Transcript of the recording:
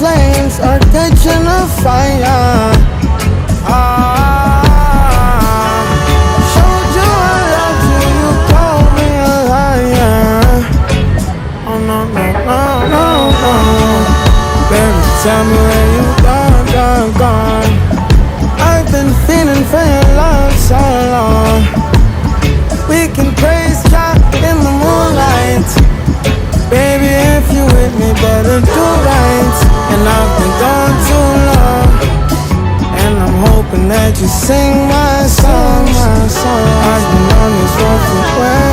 flames are catching a fire. Showed you I loved you, you called me a liar. Oh no, no, no, no, no. Baby, tell me where you gone. I've been feeling for your love so long. We can praise God in the moonlight. Baby, if you with me, better do right. And I've been gone too long, and I'm hoping that you sing my song. I've been on this road for way